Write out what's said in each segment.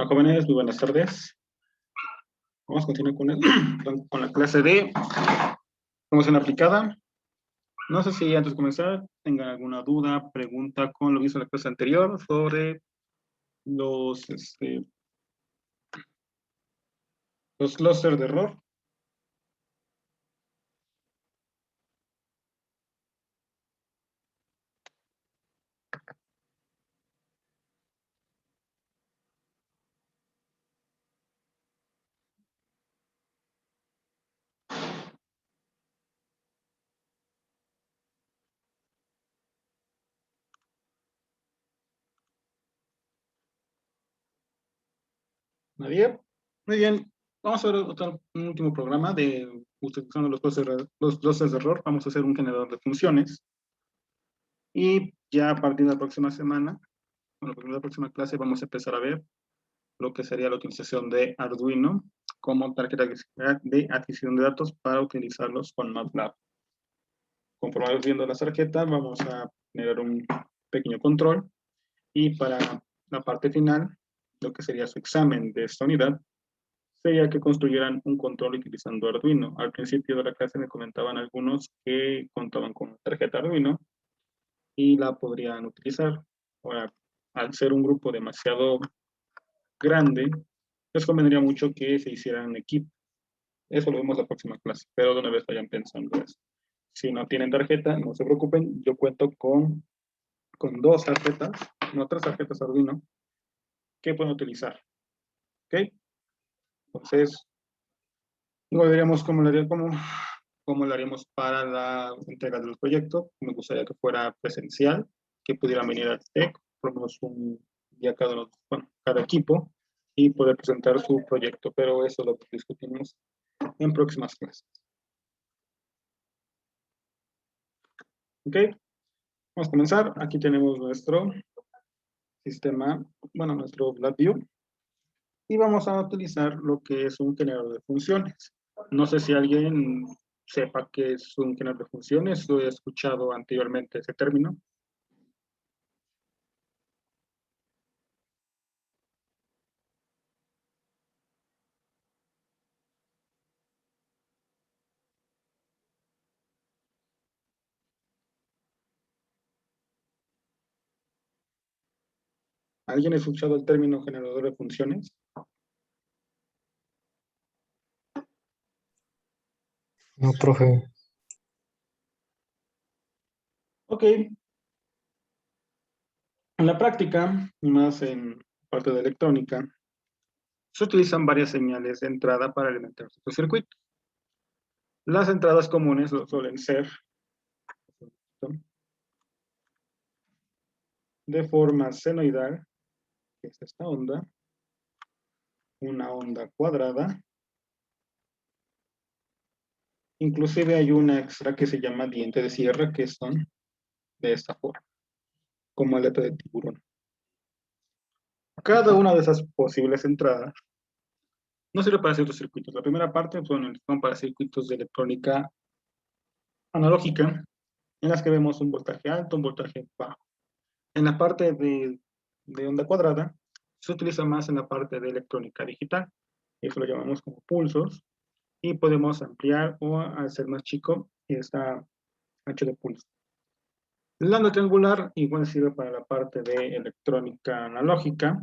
Hola jóvenes, muy buenas tardes. Vamos a continuar con, con la clase de promoción aplicada. No sé si antes de comenzar tengan alguna duda, pregunta con lo visto en la clase anterior sobre los clústeres de error. ¿Nadie? Muy bien. Vamos a ver un último programa de utilizando los clústeres de error. Vamos a hacer un generador de funciones. Y ya a partir de la próxima semana, bueno, de la próxima clase, vamos a empezar a ver lo que sería la utilización de Arduino como tarjeta de adquisición de datos para utilizarlos con MATLAB. Conforme vamos viendo las tarjetas, vamos a generar un pequeño control y para la parte final, lo que sería su examen de esta unidad, sería que construyeran un control utilizando Arduino. Al principio de la clase me comentaban algunos que contaban con tarjeta Arduino y la podrían utilizar. Ahora, al ser un grupo demasiado grande, les convendría mucho que se hicieran en equipo. Eso lo vemos la próxima clase, pero de una vez vayan pensando eso. Si no tienen tarjeta, no se preocupen, yo cuento con dos tarjetas, no tres tarjetas Arduino, que pueden utilizar. ¿Ok? Entonces, luego veríamos cómo lo haríamos para la entrega del proyecto. Me gustaría que fuera presencial, que pudieran venir al TEC, por lo menos un día cada equipo, y poder presentar su proyecto, pero eso lo discutimos en próximas clases. ¿Ok? Vamos a comenzar. Aquí tenemos nuestro sistema, bueno, nuestro LabVIEW, y vamos a utilizar lo que es un generador de funciones. No sé si alguien sepa qué es un generador de funciones, lo he escuchado anteriormente ese término. ¿Alguien ha escuchado el término generador de funciones? No, profe. Ok. En la práctica, y más en parte de electrónica, se utilizan varias señales de entrada para alimentar estos circuitos. Las entradas comunes suelen ser de forma senoidal, que es esta onda, una onda cuadrada. Inclusive hay una extra que se llama diente de sierra, que son de esta forma, como aleta de tiburón. Cada una de esas posibles entradas no sirve para ciertos circuitos. La primera parte son para circuitos de electrónica analógica, en las que vemos un voltaje alto, un voltaje bajo. En la parte de onda cuadrada, se utiliza más en la parte de electrónica digital. Eso lo llamamos como pulsos, y podemos ampliar o hacer más chico esta ancho de pulso. La onda triangular igual sirve para la parte de electrónica analógica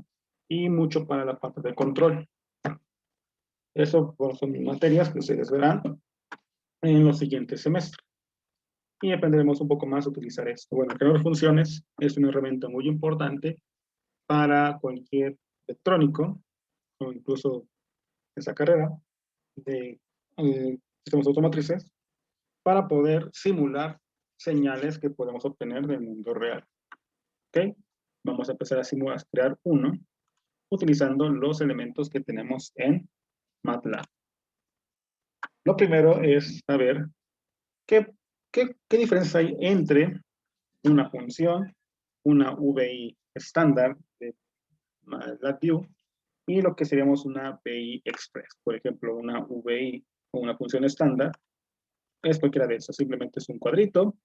y mucho para la parte de control. Eso bueno, son materias que se les verán en los siguientes semestres. Y aprenderemos un poco más a utilizar esto. Bueno, el generador de funciones es una herramienta muy importante para cualquier electrónico, o incluso esa carrera de sistemas automotrices, para poder simular señales que podemos obtener del mundo real. ¿Ok? Vamos a empezar a simular, a crear uno, utilizando los elementos que tenemos en MATLAB. Lo primero es saber qué diferencia hay entre una función, una VI estándar de LabVIEW y lo que seríamos una VI Express. Por ejemplo, una VI o una función estándar es cualquiera de esas. Simplemente es un cuadrito,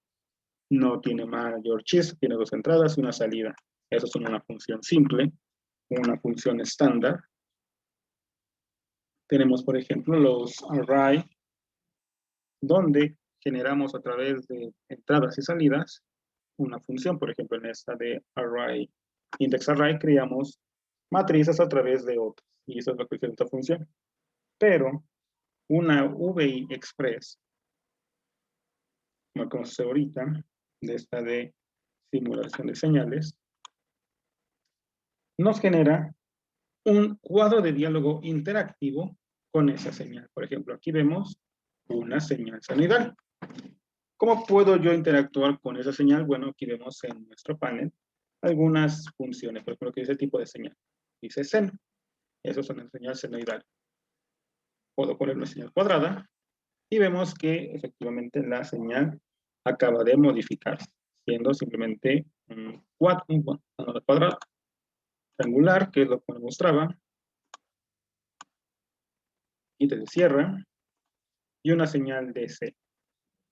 no tiene mayor chiste, tiene dos entradas y una salida. Eso es una función simple. una función estándar. Tenemos, por ejemplo, los array, donde generamos a través de entradas y salidas una función. Por ejemplo, en esta de array, index array, creamos matrices a través de otras. Y eso es lo que hace esta función. Pero una VI Express, como vamos a hacer ahorita, de esta de simulación de señales, nos genera un cuadro de diálogo interactivo con esa señal. Por ejemplo, aquí vemos una señal senoidal. ¿Cómo puedo yo interactuar con esa señal? Bueno, aquí vemos en nuestro panel algunas funciones. Por ejemplo, que dice tipo de señal. Dice seno. Eso es una señal senoidal. Puedo poner una señal cuadrada y vemos que efectivamente la señal acaba de modificarse, siendo simplemente un cuadrado triangular, que es lo que me mostraba, y te cierra, y una señal DC.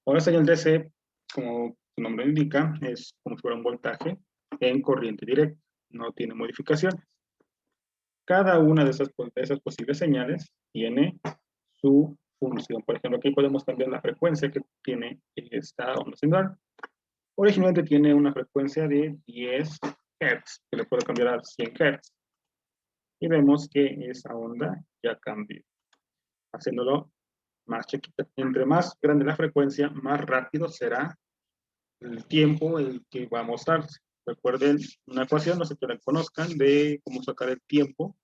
Ahora, señal DC, como su nombre indica, es como si fuera un voltaje en corriente directa, no tiene modificaciones. Cada una de esas posibles señales tiene su función. Por ejemplo, aquí podemos cambiar la frecuencia que tiene esta onda singular. Originalmente tiene una frecuencia de 10 Hz, que le puedo cambiar a 100 Hz. Y vemos que esa onda ya cambió, haciéndolo más chiquita. Entre más grande la frecuencia, más rápido será el tiempo el que va a mostrarse. Recuerden una ecuación, no sé que la conozcan, de cómo sacar el tiempo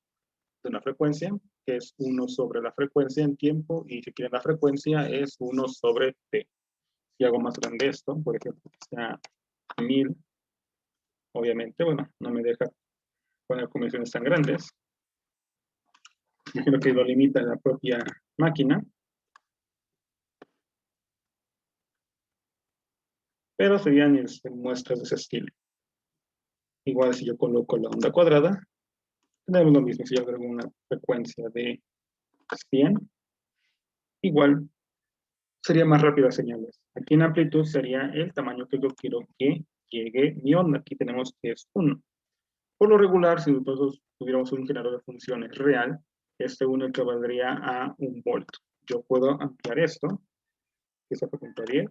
de una frecuencia, que es 1 sobre la frecuencia en tiempo, y si quieren la frecuencia es 1 sobre t. Si hago más grande esto, por ejemplo, que sea 1000, obviamente, bueno, no me deja poner convenciones tan grandes. Imagino que lo limita la propia máquina. Pero serían muestras de ese estilo. Igual si yo coloco la onda cuadrada, tenemos lo mismo. Si yo agrego una frecuencia de 100, igual sería más rápido las señales. Aquí en amplitud sería el tamaño que yo quiero que llegue mi onda. Aquí tenemos que es 1. Por lo regular, si nosotros tuviéramos un generador de funciones real, este 1 equivaldría a 1 volt. Yo puedo ampliar esto, que se apunta a 10,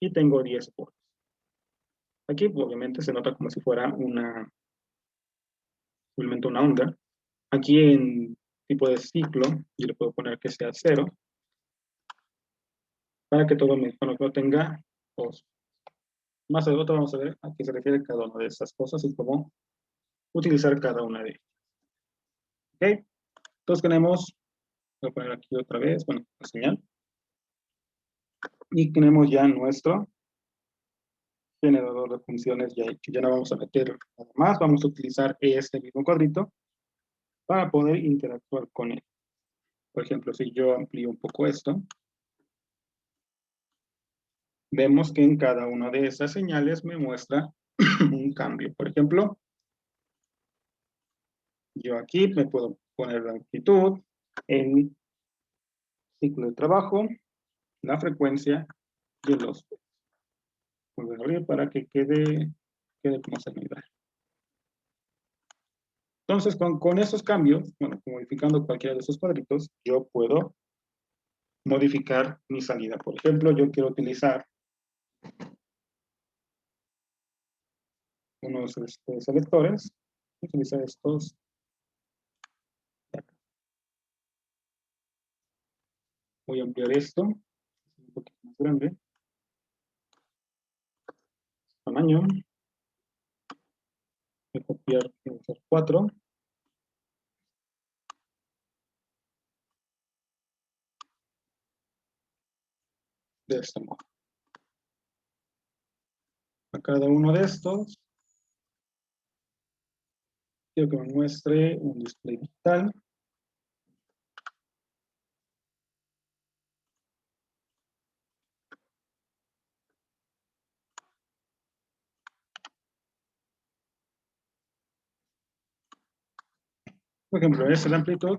y tengo 10 volts. Aquí obviamente se nota como si fuera simplemente una onda. Aquí en tipo de ciclo, yo le puedo poner que sea 0, para que todo mi no tenga 2. Más adelante vamos a ver a qué se refiere cada una de estas cosas y cómo utilizar cada una de ellas. ¿Ok? Entonces tenemos, voy a poner aquí otra vez, bueno, la señal. Y tenemos ya nuestro generador de funciones ya hecho. Ya no vamos a meter nada más, vamos a utilizar este mismo cuadrito para poder interactuar con él. Por ejemplo, si yo amplío un poco esto, vemos que en cada una de esas señales me muestra un cambio. Por ejemplo, yo aquí me puedo poner la amplitud, el ciclo de trabajo, la frecuencia y los volver a abrir para que quede como senoidal. Entonces, con esos cambios, bueno, modificando cualquiera de esos cuadritos, yo puedo modificar mi salida. Por ejemplo, yo quiero utilizar unos selectores, utilizar estos. Voy a ampliar esto, un poquito más grande. Tamaño. Voy a copiar, voy a hacer 4. De este modo. A cada uno de estos, quiero que me muestre un display digital. Por ejemplo, esta es la amplitud.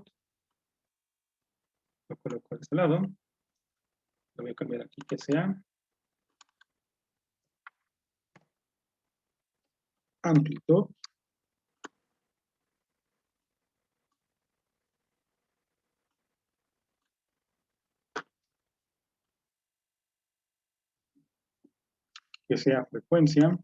Lo coloco de este lado. Lo voy a cambiar aquí que sea amplitud. que sea frecuencia.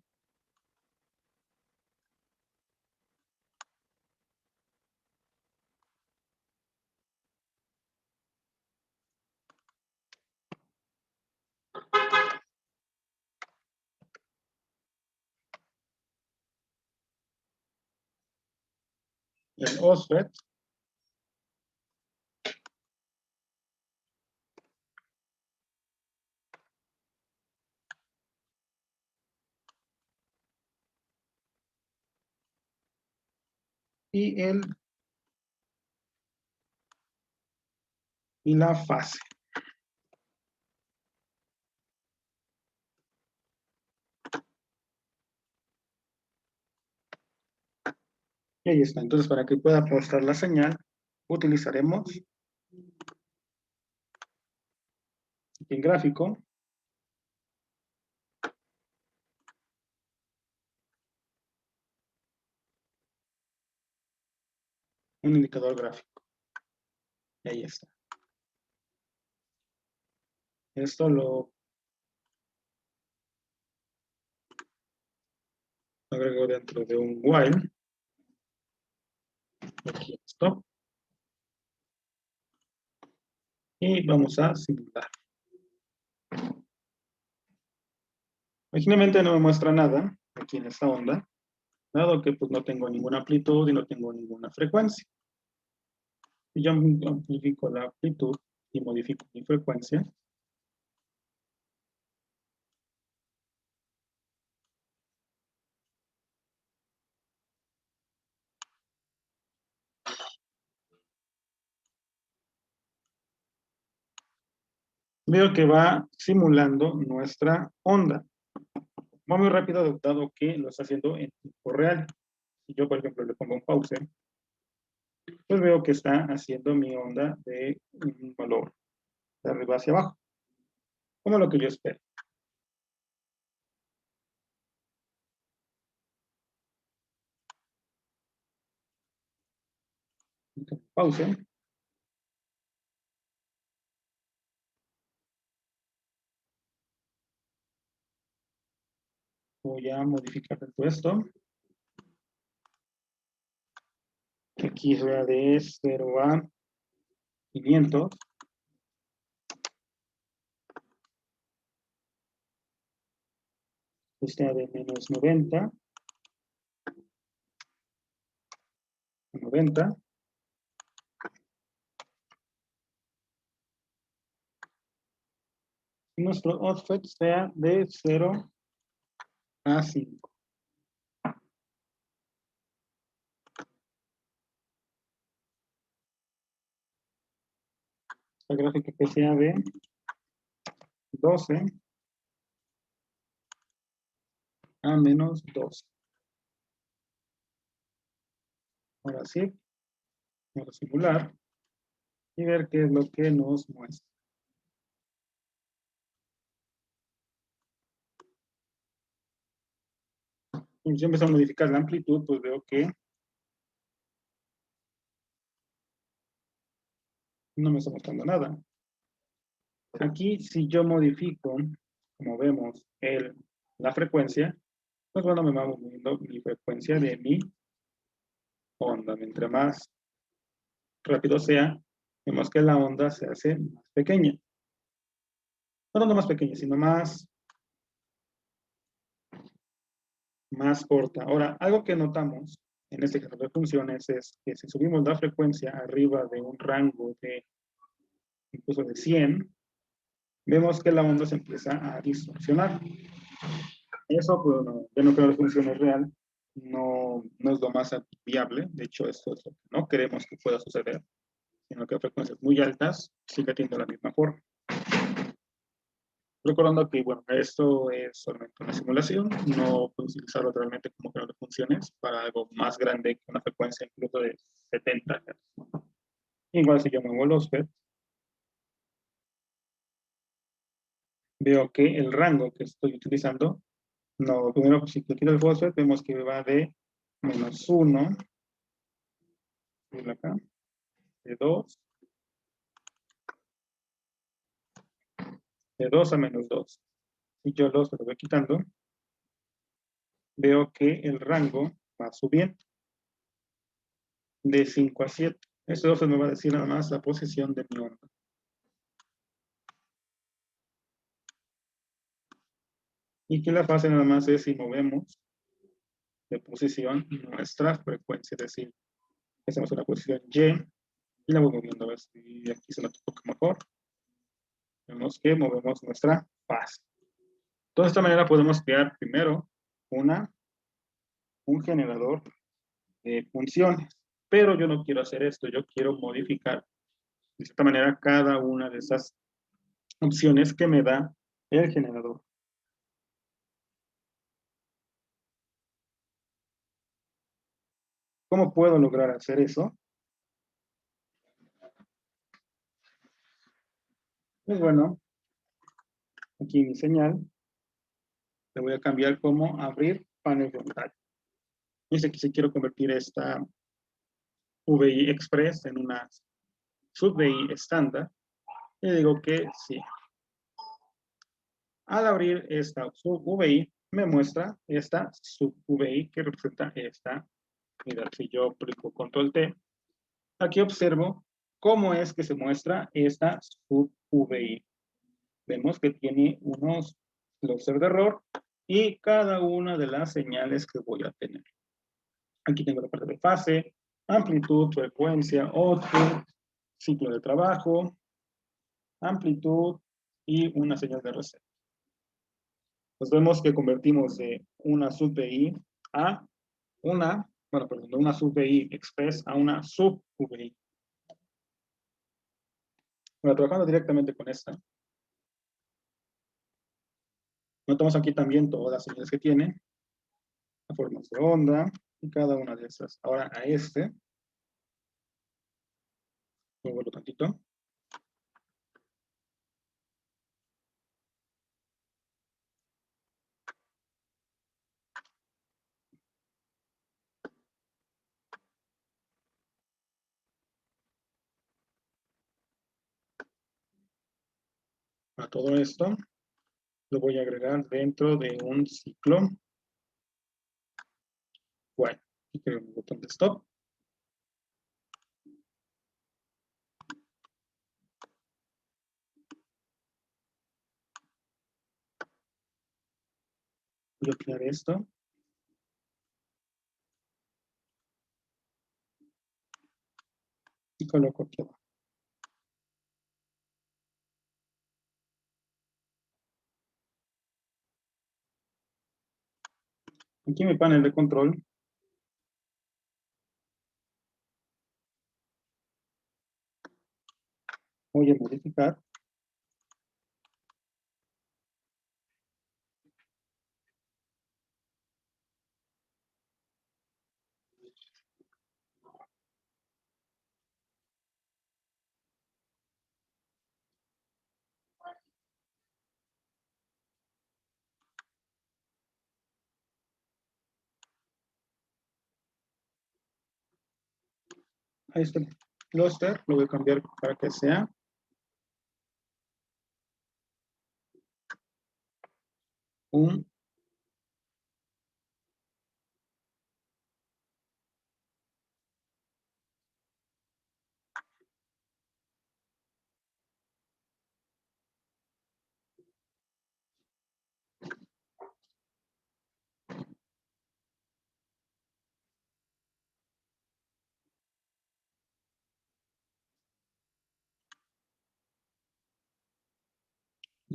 El OSFET y la fase. Y ahí está. Entonces, para que pueda mostrar la señal, utilizaremos en gráfico un indicador gráfico. Y ahí está. Esto lo agrego dentro de un while. Aquí stop. Y vamos a simular. Originalmente no me muestra nada aquí en esta onda, dado que pues no tengo ninguna amplitud y no tengo ninguna frecuencia. Si yo amplifico la amplitud y modifico mi frecuencia, veo que va simulando nuestra onda. Va muy rápido dado que lo está haciendo en tiempo real. Si yo, por ejemplo, le pongo un pause, pues veo que está haciendo mi onda de un valor de arriba hacia abajo, como lo que yo espero. Entonces, pause. Voy a modificar todo esto. Aquí será de 0 a 500. Esta de menos 90 a 90. Y nuestro offset sea de 0 a 5. La gráfica que sea de 12 a menos 12. Ahora sí, vamos a simular y ver qué es lo que nos muestra. Y si empiezo a modificar la amplitud, pues veo que no me está mostrando nada. Aquí, si yo modifico, como vemos, la frecuencia, pues bueno, me va moviendo mi frecuencia de mi onda. Mientras más rápido sea, vemos que la onda se hace más pequeña. No más pequeña, sino más corta. Ahora, algo que notamos en este caso de funciones es que si subimos la frecuencia arriba de un rango de incluso de 100, vemos que la onda se empieza a distorsionar. Eso, pues, no, yo no creo que funcione real, no es lo más viable, de hecho, esto es lo que no queremos que pueda suceder, sino que a frecuencias muy altas siga teniendo la misma forma. Recordando que, bueno, esto es solamente una simulación, no puedo utilizarlo realmente como creador de funciones para algo más grande que una frecuencia incluso de 70 Hz. Igual si yo muevo los FET, veo que el rango que estoy utilizando, no, primero si quito el FOSFET, vemos que va de -1, acá, de 2, de 2 a -2. Si yo lo voy quitando, veo que el rango va subiendo de 5 a 7. Eso se me va a decir nada más la posición de mi onda. Y que la fase nada más es si movemos de posición nuestra frecuencia, es decir, hacemos una posición Y y la voy moviendo, a ver si aquí se nota un poco mejor. Vemos que movemos nuestra fase. Entonces, de esta manera podemos crear primero un generador de funciones, pero yo no quiero hacer esto, yo quiero modificar de cierta manera cada una de esas opciones que me da el generador. ¿Cómo puedo lograr hacer eso? Pues bueno, aquí mi señal, le voy a cambiar como abrir panel frontal. Dice que si quiero convertir esta VI Express en una sub-VI estándar, le digo que sí. Al abrir esta sub-VI, me muestra esta sub-VI que representa esta. Mira, si yo aplico control T, aquí observo cómo es que se muestra esta sub-VI. Vemos que tiene unos clúster de error y cada una de las señales que voy a tener. Aquí tengo la parte de fase, amplitud, frecuencia, output, ciclo de trabajo, amplitud y una señal de reset. Pues vemos que convertimos de una sub-VI a de una sub-VI express a una sub-VI. Bueno, trabajando directamente con esta, notamos aquí también todas las señales que tiene, las formas de onda y cada una de esas. Ahora a este, lo vuelvo tantito. A todo esto lo voy a agregar dentro de un ciclo. Bueno, aquí creo un botón de stop. Voy a crear esto. Y coloco aquí abajo. Aquí en mi panel de control voy a modificar a este clúster, lo voy a cambiar para que sea un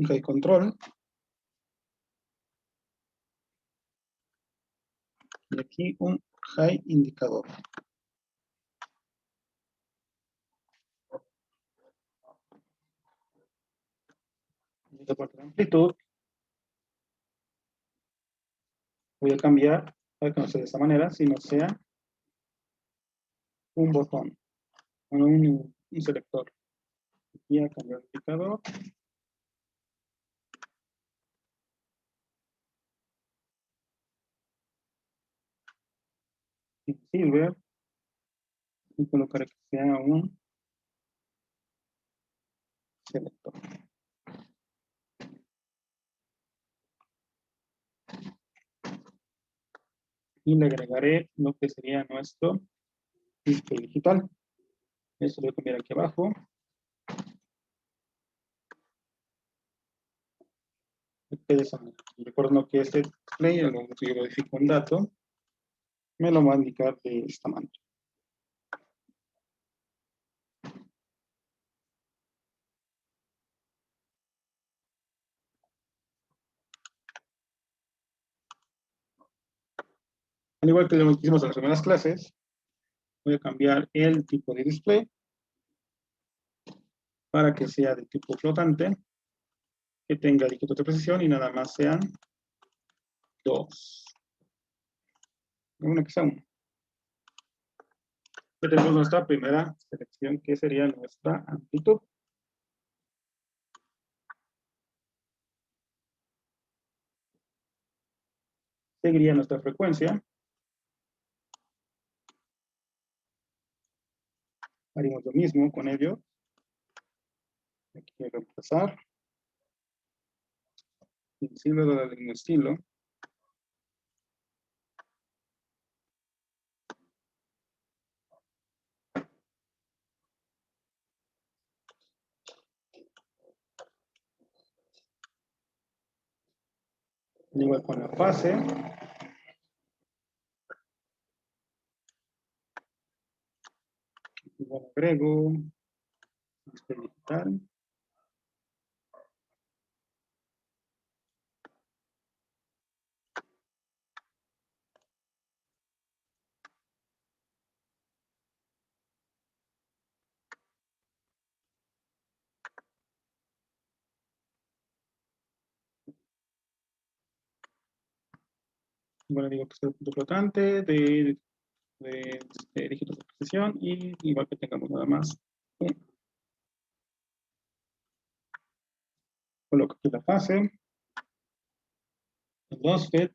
high control. Y aquí un high indicador. En esta parte de amplitud voy a cambiar para que no sea de esta manera, sino sea un botón, un selector. Aquí a cambiar el indicador. En silver y colocar que sea un selector. y le agregaré lo que sería nuestro display digital. Esto lo voy a cambiar aquí abajo. Recuerdo que este display, al momento que yo modifico un dato, me lo va a indicar de esta manera. Al igual que lo hicimos en las primeras clases, voy a cambiar el tipo de display para que sea de tipo flotante, que tenga dígitos de precisión y nada más sean 2. Una que sea 1. Ya tenemos nuestra primera selección, que sería nuestra amplitud. Seguiría nuestra frecuencia. Haríamos lo mismo con ello. Aquí voy a reemplazar. Y sí, luego darle un estilo. Igual con la fase. Igual agrego. Este digital. Igual digo que sea el punto flotante de dígitos de precisión y igual que tengamos nada más. Coloco aquí la fase. El MOSFET.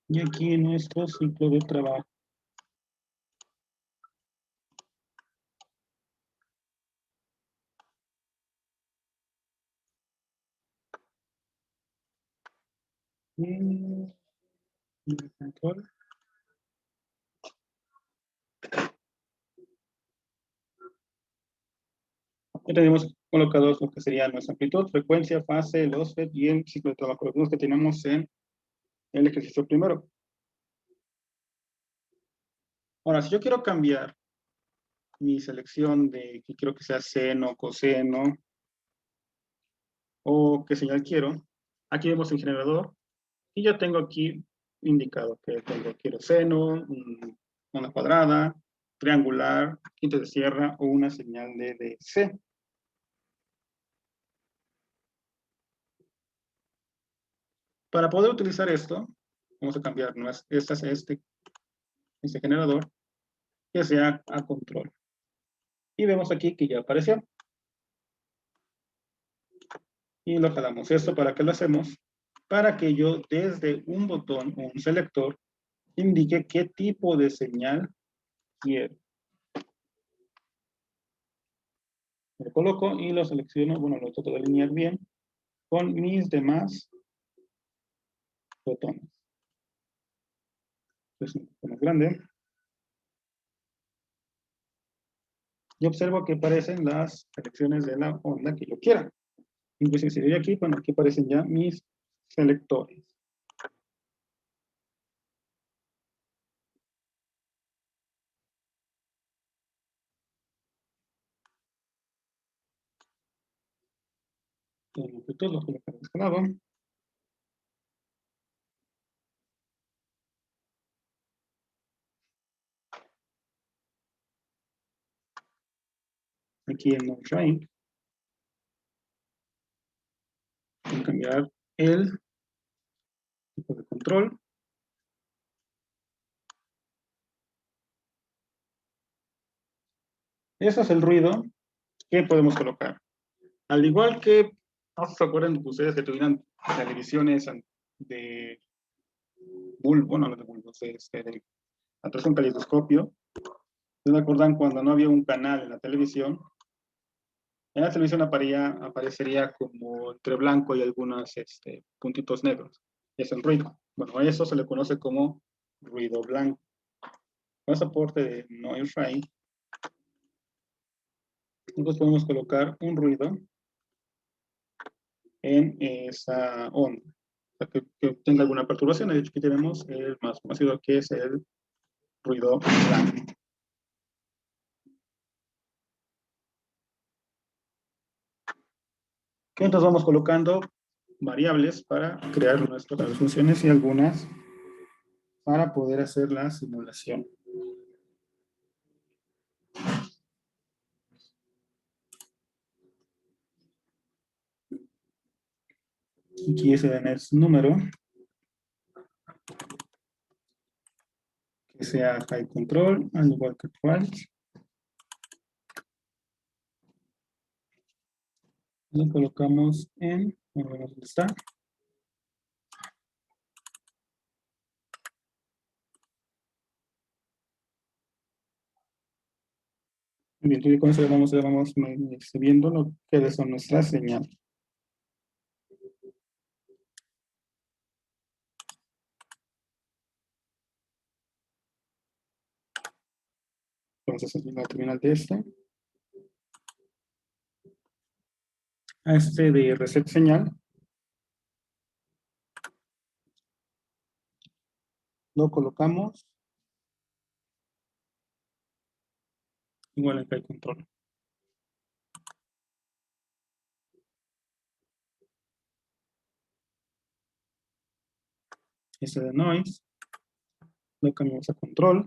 Y aquí nuestro ciclo de trabajo. Y el control. Ya tenemos colocados lo que sería nuestra amplitud, frecuencia, fase, el MOSFET y el ciclo de trabajo. Los que tenemos en el ejercicio primero. Ahora, si yo quiero cambiar mi selección de que quiero que sea seno, coseno, o qué señal quiero, aquí vemos el generador, y yo tengo aquí indicado que quiero seno, una cuadrada, triangular, quinta de sierra o una señal de DC. Para poder utilizar esto, vamos a cambiar este generador que sea a control. Y vemos aquí que ya apareció. Y lo jalamos. ¿Esto para qué lo hacemos? Para que yo desde un botón o un selector indique qué tipo de señal quiero. Lo coloco y lo selecciono, bueno, lo trato de alinear bien con mis demás botones. Es un poco más grande. Y observo que aparecen las selecciones de la onda que yo quiera. Inclusive si doy aquí, bueno, aquí aparecen ya mis selectores. En amplitud lo coloco de este lado. Aquí en No Shine. Voy a cambiar el tipo de control. Ese es el ruido que podemos colocar. Al igual que, no se acuerdan ustedes que tuvieran televisiones de bulbo, bueno, no de bulbo, a través de un caleidoscopio. ¿Se acuerdan cuando no había un canal en la televisión? En la televisión aparecería como entre blanco y algunos puntitos negros. Es el ruido. Bueno, a eso se le conoce como ruido blanco. Con soporte de noise rate, nosotros podemos colocar un ruido en esa onda. O sea, que tenga alguna perturbación. De hecho, aquí tenemos el más conocido, que es el ruido blanco. Entonces vamos colocando variables para crear nuestras funciones y algunas para poder hacer la simulación. Aquí ese es número que sea high control, al igual que false. Lo colocamos en, bueno, ¿dónde está? Bien, y con eso ya vamos viendo lo que son nuestras señales. Entonces, aquí la terminal de a este de reset señal, lo colocamos igual en el control. Este de noise, lo cambiamos a control.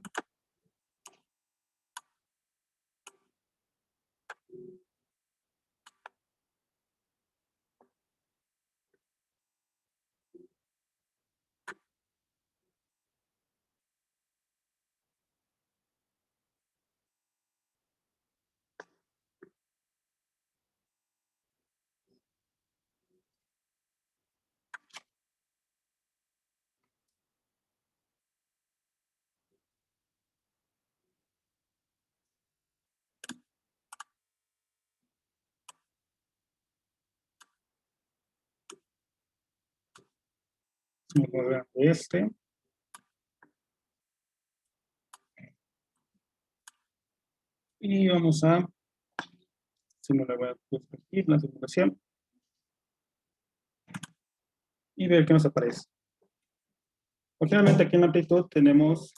Vamos a ver este. Y vamos a simular la simulación y ver qué nos aparece. Originalmente aquí en la amplitud tenemos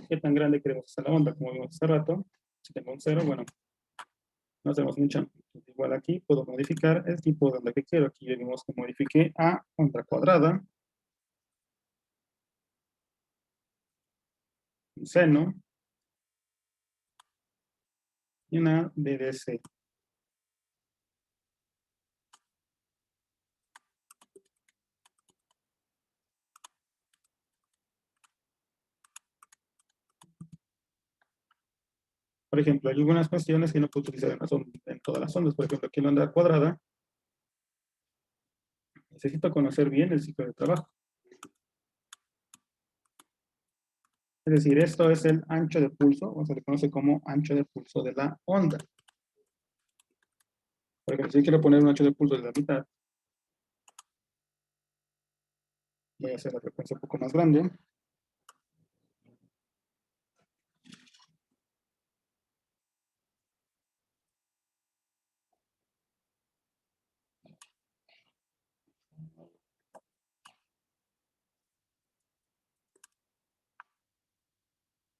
qué tan grande queremos hacer la onda, como vimos hace rato. Si tengo un 0, bueno, no hacemos mucha amplitud. Igual aquí puedo modificar el tipo de onda que quiero. Aquí venimos que modifique a onda cuadrada, un seno y una DDC. Por ejemplo, hay algunas cuestiones que no puedo utilizar en todas las ondas. Por ejemplo, aquí en la onda cuadrada, necesito conocer bien el ciclo de trabajo. Es decir, esto es el ancho de pulso, o se le conoce como ancho de pulso de la onda. Por ejemplo, si quiero poner un ancho de pulso de la mitad, voy a hacer la frecuencia un poco más grande.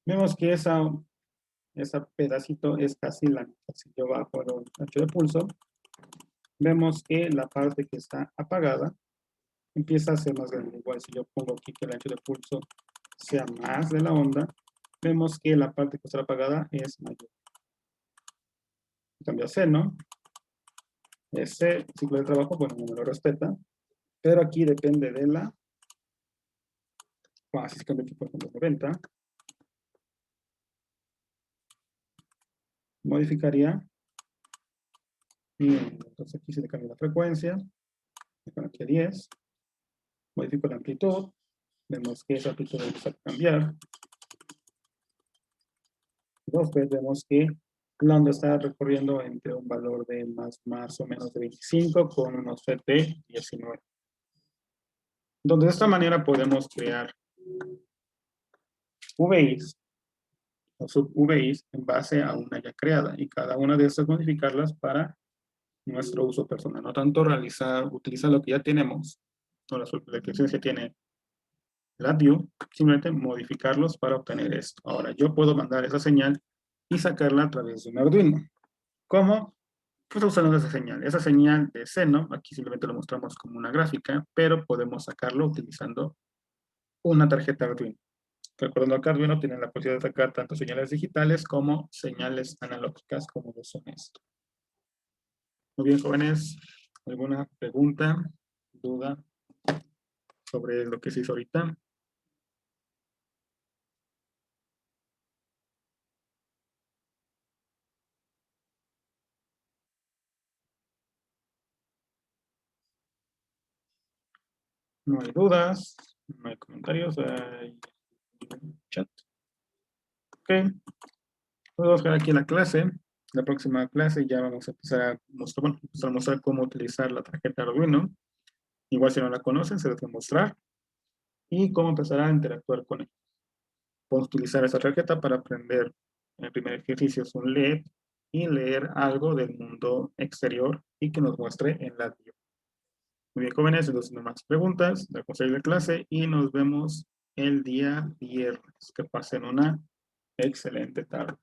Vemos que esa pedacito es casi la mitad. Si yo bajo el ancho de pulso, vemos que la parte que está apagada empieza a ser más grande. Igual si yo pongo aquí que el ancho de pulso sea más de la onda, vemos que la parte que está apagada es mayor. En cambio, seno, ese ciclo de trabajo, bueno, no me lo respeta, pero aquí depende de la, si cambio aquí por ejemplo 90, modificaría, y entonces aquí se le cambia la frecuencia, le pongo aquí a 10, modifico la amplitud, vemos que esa amplitud empieza a cambiar, 2B, vemos que la onda está recorriendo entre un valor de más o menos de 25 con unos FET de 19. Entonces, de esta manera podemos crear VIs o sub-VIs en base a una ya creada y cada una de estas modificarlas para nuestro uso personal. No tanto utilizar lo que ya tenemos o las descripciones que tiene LabVIEW, simplemente modificarlos para obtener esto. Ahora, yo puedo mandar esa señal y sacarla a través de un Arduino. ¿Cómo? Pues usando esa señal. Esa señal de seno, aquí simplemente lo mostramos como una gráfica, pero podemos sacarlo utilizando una tarjeta Arduino. Recordando que Arduino tiene la posibilidad de sacar tanto señales digitales como señales analógicas, como lo son esto. Muy bien, jóvenes. ¿Alguna pregunta, duda sobre lo que se hizo ahorita? No hay dudas, no hay comentarios, hay chat. Ok, vamos a dejar aquí la clase. La próxima clase ya vamos a empezar a mostrar, bueno, empezar a mostrar cómo utilizar la tarjeta Arduino. Igual si no la conocen, se les va a mostrar. Y cómo empezar a interactuar con ella. Podemos utilizar esta tarjeta para aprender. El primer ejercicio es un LED y leer algo del mundo exterior y que nos muestre en la bio. Muy bien, jóvenes, entonces no más preguntas, la conseguir la clase y nos vemos el día viernes. Que pasen una excelente tarde.